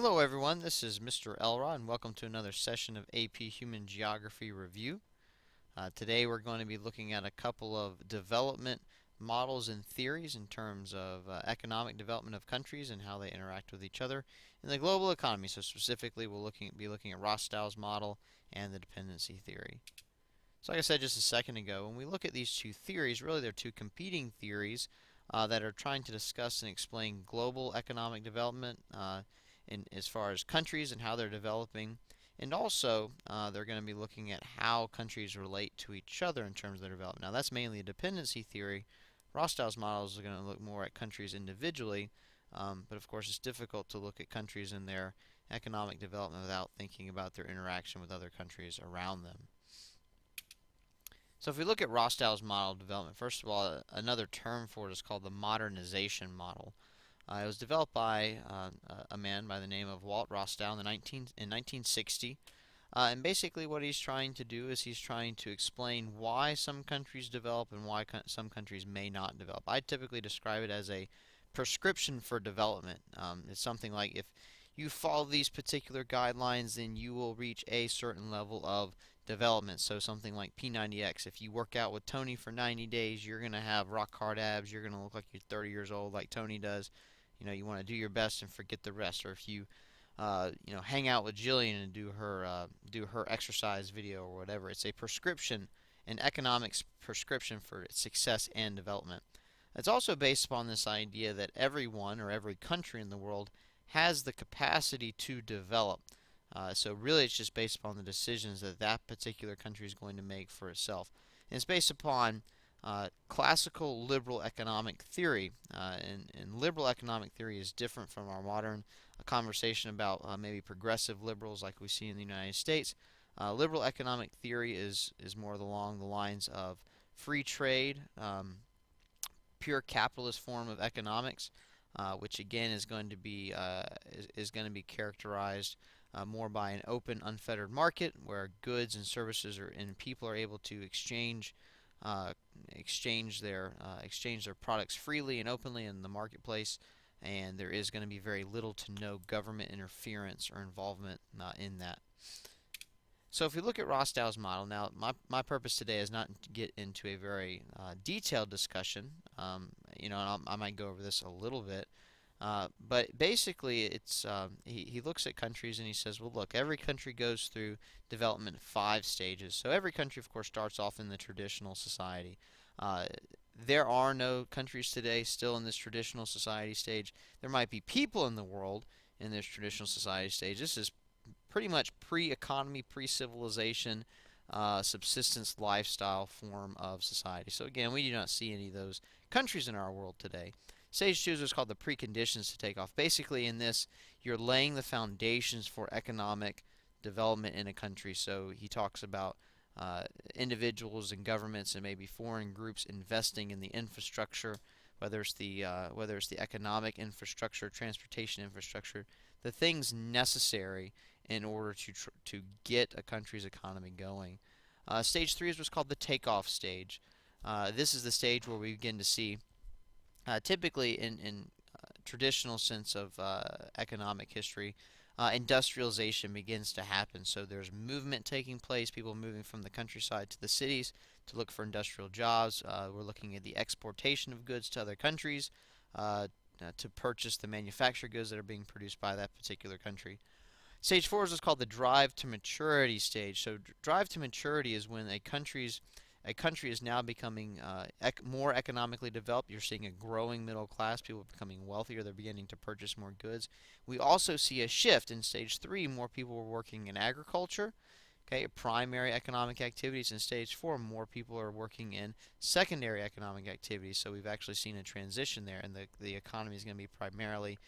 Hello everyone, this is Mr. Elrod and welcome to another session of AP Human Geography Review. Today we're going to be looking at a couple of development models and theories in terms of economic development of countries and how they interact with each other in the global economy. So specifically we'll be looking at Rostow's model and the dependency theory. So like I said just a second ago, when we look at these two theories, really they're two competing theories that are trying to discuss and explain global economic development in as far as countries and how they're developing. And also, they're going to be looking at how countries relate to each other in terms of their development. Now, that's mainly a dependency theory. Rostow's models are going to look more at countries individually, but of course, it's difficult to look at countries and their economic development without thinking about their interaction with other countries around them. So if we look at Rostow's model of development, first of all, another term for it is called the modernization model. It was developed by a man by the name of Walt Rostow in 1960. And basically what he's trying to do is he's trying to explain why some countries develop and why some countries may not develop. I typically describe it as a prescription for development. It's something like if you follow these particular guidelines, then you will reach a certain level of development. So something like P90X. If you work out with Tony for 90 days, you're going to have rock hard abs. You're going to look like you're 30 years old like Tony does. You want to do your best and forget the rest. Or if you hang out with Jillian and do her exercise video or whatever. It's a prescription, an economics prescription for success and development. It's also based upon this idea that everyone or every country in the world has the capacity to develop. So really it's just based upon the decisions that that particular country is going to make for itself. And it's based upon classical liberal economic theory. And liberal economic theory is different from our modern conversation about maybe progressive liberals like we see in the United States. Liberal economic theory is more along the lines of free trade, pure capitalist form of economics, which again is going to be characterized more by an open, unfettered market where goods and services and people are able to uh, exchange their products freely and openly in the marketplace, and there is going to be very little to no government interference or involvement in that. So if we look at Rostow's model, now my purpose today is not to get into a very detailed discussion. And I might go over this a little bit, but basically he looks at countries and he says, well, look, every country goes through development 5 stages. So every country, of course, starts off in the traditional society. Uh, there are no countries today still in this traditional society stage. There might be people in the world in this traditional society stage. This is pretty much pre-economy, pre-civilization, subsistence lifestyle form of society. So again, we do not see any of those countries in our world today. Stage 2 is what's called the preconditions to take off. Basically, in this, you're laying the foundations for economic development in a country. So he talks about individuals and governments and maybe foreign groups investing in the infrastructure, whether it's the economic infrastructure, transportation infrastructure, the things necessary in order to get a country's economy going. Stage 3 is what's called the takeoff stage. This is the stage where we begin to see, typically in traditional sense of economic history, industrialization begins to happen. So there's movement taking place, people moving from the countryside to the cities to look for industrial jobs. We're looking at the exportation of goods to other countries to purchase the manufactured goods that are being produced by that particular country. Stage 4 is what's called the drive to maturity stage. So drive to maturity is when a country is now becoming more economically developed. You're seeing a growing middle class. People are becoming wealthier. They're beginning to purchase more goods. We also see a shift in stage 3. More people are working in agriculture, okay, primary economic activities. In stage 4, more people are working in secondary economic activities. So we've actually seen a transition there, and the economy is going to be primarily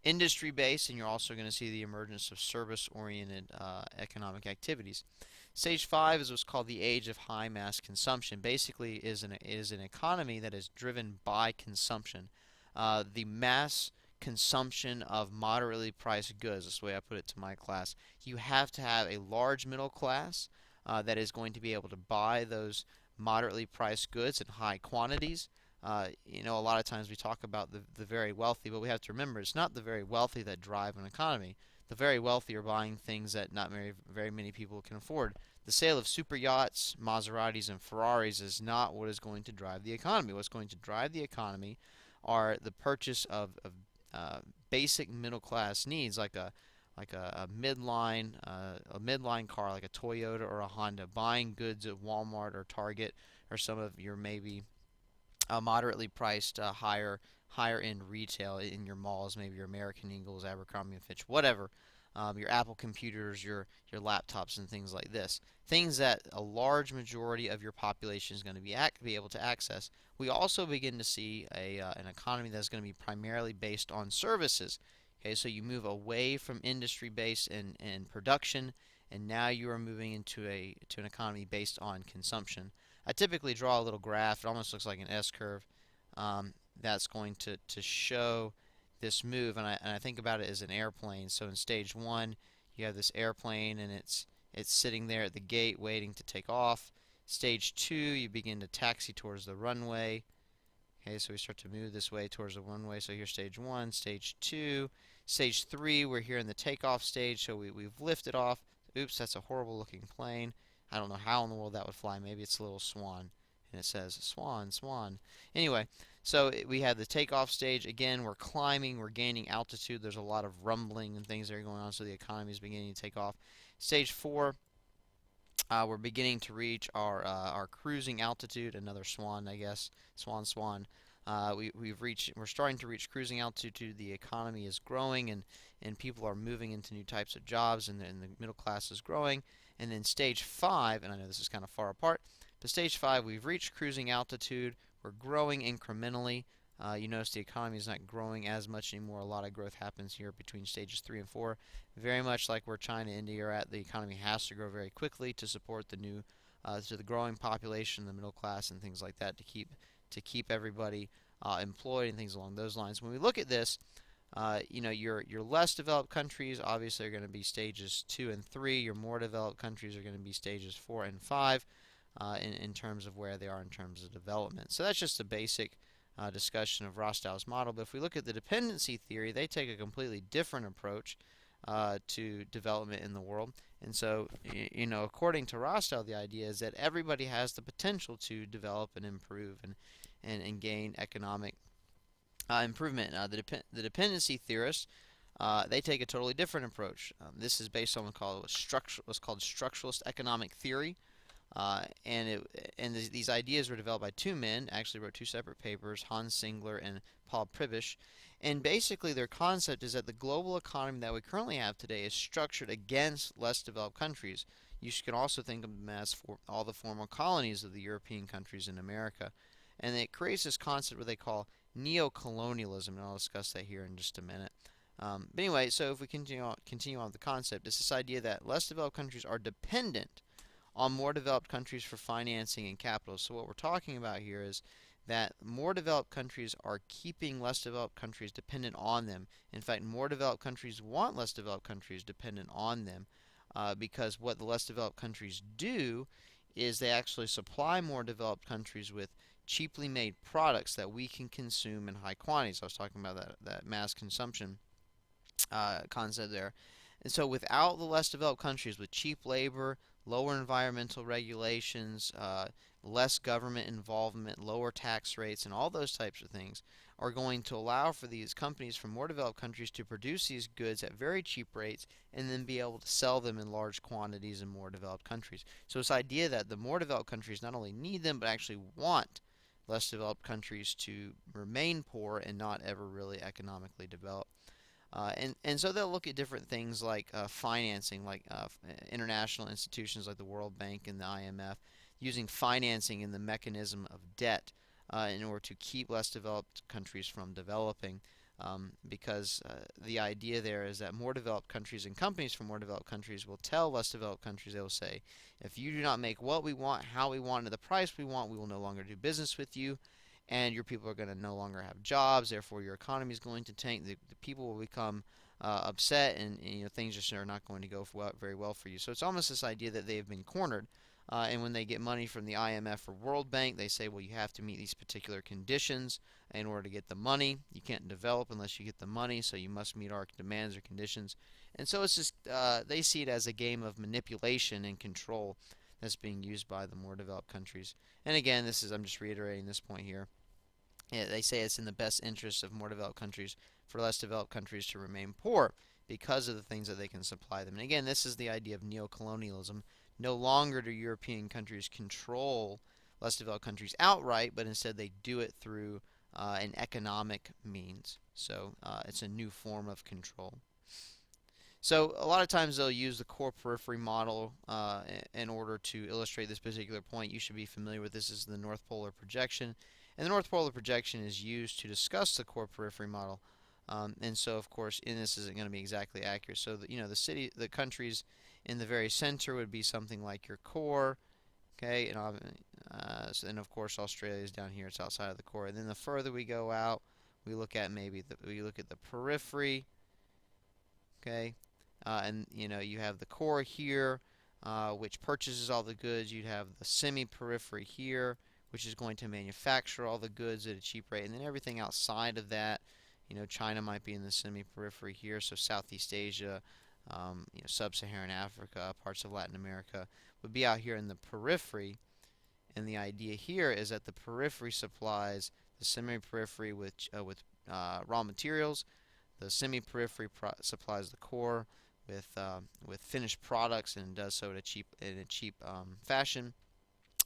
industry based, and you're also going to see the emergence of service oriented economic activities. Stage 5 is what's called the age of high mass consumption. Basically, is an economy that is driven by consumption, the mass consumption of moderately priced goods. That's the way I put it to my class. You have to have a large middle class that is going to be able to buy those moderately priced goods in high quantities. A lot of times we talk about the very wealthy, but we have to remember it's not the very wealthy that drive an economy. The very wealthy are buying things that not very many people can afford. The sale of super yachts, Maseratis, and Ferraris is not what is going to drive the economy. What's going to drive the economy are the purchase of uh, basic middle class needs, a midline car like a Toyota or a Honda, buying goods at Walmart or Target or some of your maybe moderately priced higher end retail in your malls, maybe your American Eagles, Abercrombie and Fitch, whatever. Your Apple computers, your laptops, and things like this. Things that a large majority of your population is going to be able to access. We also begin to see an economy that's going to be primarily based on services. Okay, so you move away from industry based and production, and now you are moving into an economy based on consumption. I typically draw a little graph. It almost looks like an S curve. That's going to show this move, and I think about it as an airplane. So in stage one, you have this airplane, and it's sitting there at the gate waiting to take off. Stage two, you begin to taxi towards the runway. Okay, so we start to move this way towards the runway. So here's stage one, stage two, stage three. We're here in the takeoff stage, so we've lifted off. Oops, that's a horrible looking plane. I don't know how in the world that would fly. Maybe it's a little swan, and it says swan, swan. Anyway, so we have the takeoff stage. Again, we're climbing, we're gaining altitude. There's a lot of rumbling and things that are going on, so the economy is beginning to take off. Stage four, we're beginning to reach our cruising altitude. Another swan, I guess. Swan, swan. We're starting to reach cruising altitude. The economy is growing, and people are moving into new types of jobs, and the middle class is growing. And then stage five, and I know this is kind of far apart, but stage five, we've reached cruising altitude. We're growing incrementally. You notice the economy is not growing as much anymore. A lot of growth happens here between stages 3 and 4. Very much like where China and India are at, the economy has to grow very quickly to support the growing population, the middle class, and things like that to keep everybody employed and things along those lines. When we look at this, your less developed countries obviously are going to be stages 2 and 3. Your more developed countries are going to be stages 4 and 5 in terms of where they are in terms of development. So that's just a basic discussion of Rostow's model. But if we look at the dependency theory, they take a completely different approach to development in the world. And so, according to Rostow, the idea is that everybody has the potential to develop and improve and gain economic improvement. The dependency theorists, they take a totally different approach. This is based on what's called structuralist economic theory. These ideas were developed by two men, actually wrote two separate papers, Hans Singler and Paul Pribisch. And basically their concept is that the global economy that we currently have today is structured against less developed countries. You can also think of them as all the former colonies of the European countries in America. And it creates this concept what they call neo-colonialism, and I'll discuss that here in just a minute. But anyway, so if we continue on with the concept, it's this idea that less developed countries are dependent on more developed countries for financing and capital. So what we're talking about here is that more developed countries are keeping less developed countries dependent on them. In fact, more developed countries want less developed countries dependent on them because what the less developed countries do is they actually supply more developed countries with cheaply made products that we can consume in high quantities. I was talking about that mass consumption concept there. And so without the less developed countries with cheap labor, lower environmental regulations, less government involvement, lower tax rates, and all those types of things are going to allow for these companies from more developed countries to produce these goods at very cheap rates and then be able to sell them in large quantities in more developed countries. So this idea that the more developed countries not only need them but actually want less developed countries to remain poor and not ever really economically develop. And so they'll look at different things like financing, like international institutions like the World Bank and the IMF, using financing in the mechanism of debt in order to keep less developed countries from developing. Because the idea there is that more developed countries and companies from more developed countries will tell less developed countries, they will say, if you do not make what we want, how we want, and at the price we want, we will no longer do business with you. And your people are going to no longer have jobs. Therefore, your economy is going to tank. The people will become upset, and things just are not going to go very well for you. So it's almost this idea that they have been cornered And when they get money from the IMF or World Bank, they say, well, you have to meet these particular conditions in order to get the money. You can't develop unless you get the money, so you must meet our demands or conditions. And so it's just, they see it as a game of manipulation and control that's being used by the more developed countries. And again, I'm just reiterating this point here. Yeah, they say it's in the best interest of more developed countries for less developed countries to remain poor because of the things that they can supply them. And again, this is the idea of neocolonialism. No longer do European countries control less developed countries outright, but instead they do it through an economic means. So it's a new form of control. So a lot of times they'll use the core periphery model in order to illustrate this particular point. You should be familiar with this as the North Polar projection. And the North Polar projection is used to discuss the core periphery model. And so, of course, in this isn't going to be exactly accurate. So, the countries in the very center would be something like your core, okay? And of course, Australia is down here; it's outside of the core. And then the further we go out, we look at the periphery, okay? And you have the core here, which purchases all the goods. You'd have the semi-periphery here, which is going to manufacture all the goods at a cheap rate, and then everything outside of that, China might be in the semi-periphery here, so Southeast Asia, Sub-Saharan Africa, parts of Latin America would be out here in the periphery. And the idea here is that the periphery supplies the semi-periphery with raw materials. The semi-periphery supplies the core with finished products, and does so in a cheap fashion.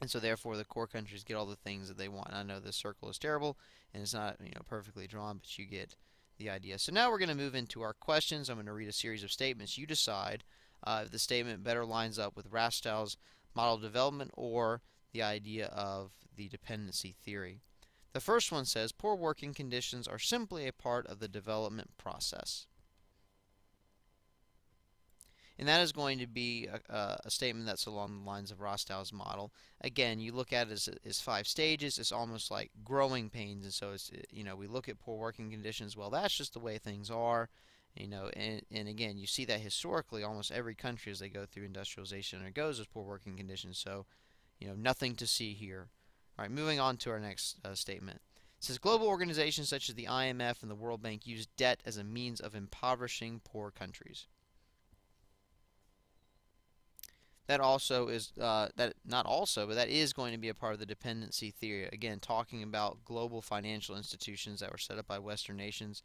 And so therefore the core countries get all the things that they want. And I know this circle is terrible and it's not perfectly drawn, but you get the idea. So now we're going to move into our questions. I'm going to read a series of statements. You decide if the statement better lines up with Rostow's model development or the idea of the dependency theory. The first one says, poor working conditions are simply a part of the development process. And that is going to be a statement that's along the lines of Rostow's model. Again, you look at it as 5 stages. It's almost like growing pains. And so it's, we look at poor working conditions. Well, that's just the way things are. And again, you see that historically, almost every country as they go through industrialization undergoes those poor working conditions. So, nothing to see here. All right, moving on to our next statement. It says global organizations such as the IMF and the World Bank use debt as a means of impoverishing poor countries. That also is but that is going to be a part of the dependency theory. Again, talking about global financial institutions that were set up by Western nations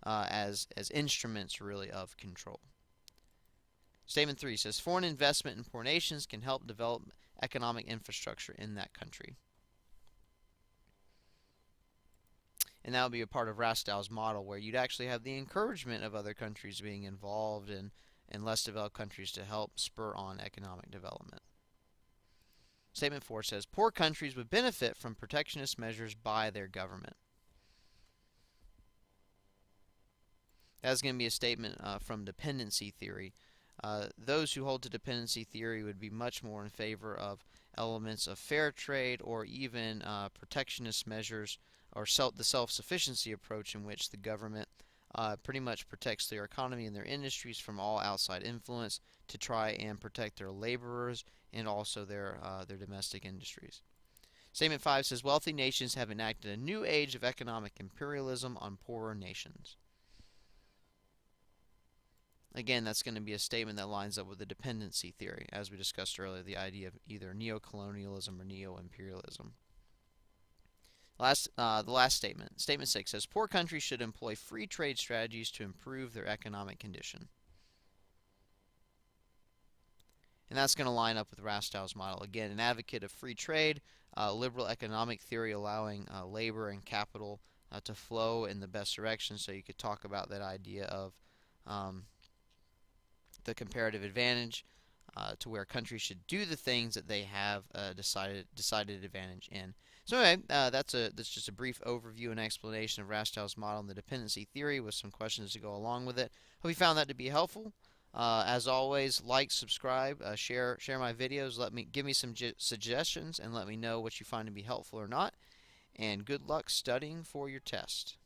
as instruments really of control. Statement 3 says foreign investment in poor nations can help develop economic infrastructure in that country. And that would be a part of Rostow's model, where you'd actually have the encouragement of other countries being involved in less developed countries to help spur on economic development. Statement 4 says poor countries would benefit from protectionist measures by their government. That's going to be a statement from dependency theory. Those who hold to dependency theory would be much more in favor of elements of fair trade or even protectionist measures, or the self-sufficiency approach in which the government pretty much protects their economy and their industries from all outside influence to try and protect their laborers and also their domestic industries. Statement 5 says wealthy nations have enacted a new age of economic imperialism on poorer nations. Again, that's going to be a statement that lines up with the dependency theory, as we discussed earlier, the idea of either neocolonialism or neo-imperialism. The last statement, Statement 6, says poor countries should employ free trade strategies to improve their economic condition. And that's going to line up with Rostow's model. Again, an advocate of free trade, liberal economic theory allowing labor and capital to flow in the best direction. So you could talk about that idea of the comparative advantage, to where countries should do the things that they have decided advantage in. So anyway, that's just a brief overview and explanation of Rostow's model and the dependency theory with some questions to go along with it. Hope you found that to be helpful. As always, like, subscribe, share my videos. Give me some suggestions and let me know what you find to be helpful or not. And good luck studying for your test.